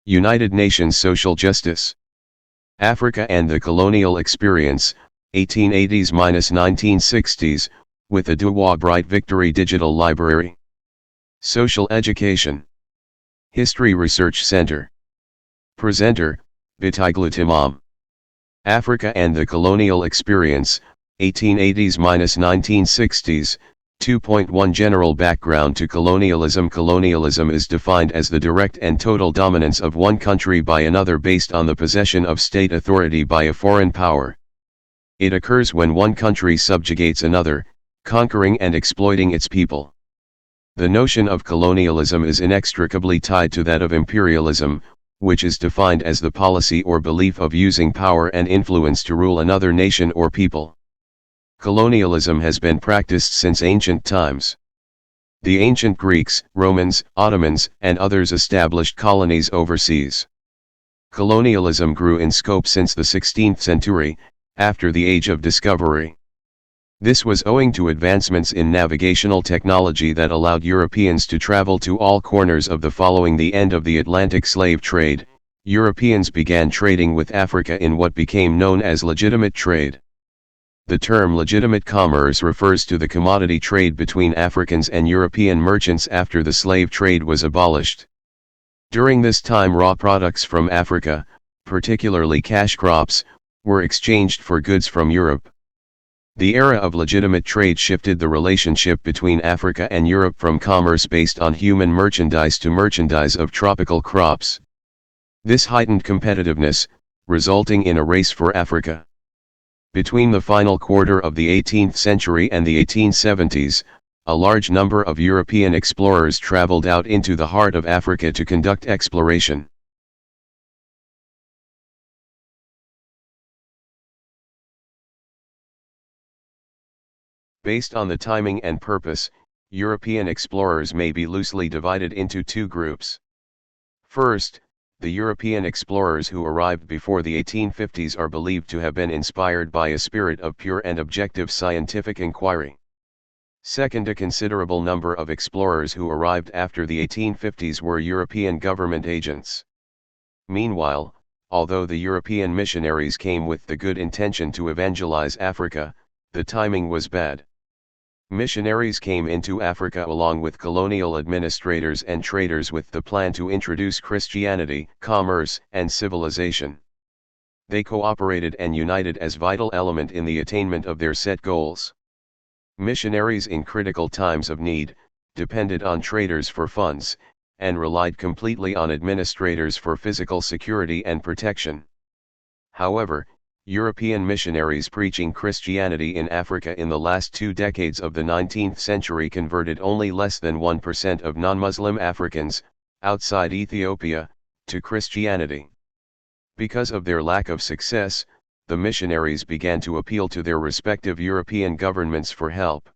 United Nations Social Justice. Africa and the Colonial Experience, 1880s–1960s, with the Dewa Bright Victory Digital Library. Social Education. History Research Center. Presenter, Bitaygle Timam. Africa and the Colonial Experience, 1880s–1960s, 2.1 General background to colonialism. Colonialism is defined as the direct and total dominance of one country by another based on the possession of state authority by a foreign power. It occurs when one country subjugates another, conquering and exploiting its people. The notion of colonialism is inextricably tied to that of imperialism, which is defined as the policy or belief of using power and influence to rule another nation or people. Colonialism has been practiced since ancient times. The ancient Greeks, Romans, Ottomans, and others established colonies overseas. Colonialism grew in scope since the 16th century, after the Age of Discovery. This was owing to advancements in navigational technology that allowed Europeans to travel to all corners of the following the end of the Atlantic slave trade. Europeans began trading with Africa in what became known as legitimate trade. The term legitimate commerce refers to the commodity trade between Africans and European merchants after the slave trade was abolished. During this time, raw products from Africa, particularly cash crops, were exchanged for goods from Europe. The era of legitimate trade shifted the relationship between Africa and Europe from commerce based on human merchandise to merchandise of tropical crops. This heightened competitiveness, resulting in a race for Africa. Between the final quarter of the 18th century and the 1870s, a large number of European explorers traveled out into the heart of Africa to conduct exploration. Based on the timing and purpose, European explorers may be loosely divided into two groups. First, the European explorers who arrived before the 1850s are believed to have been inspired by a spirit of pure and objective scientific inquiry. Second, a considerable number of explorers who arrived after the 1850s were European government agents. Meanwhile, although the European missionaries came with the good intention to evangelize Africa, the timing was bad. Missionaries came into Africa along with colonial administrators and traders with the plan to introduce Christianity, commerce, and civilization. They cooperated and united as vital element in the attainment of their set goals. Missionaries in critical times of need, depended on traders for funds, and relied completely on administrators for physical security and protection. However, European missionaries preaching Christianity in Africa in the last 2 decades of the 19th century converted only less than 1% of non-Muslim Africans, outside Ethiopia, to Christianity. Because of their lack of success, the missionaries began to appeal to their respective European governments for help.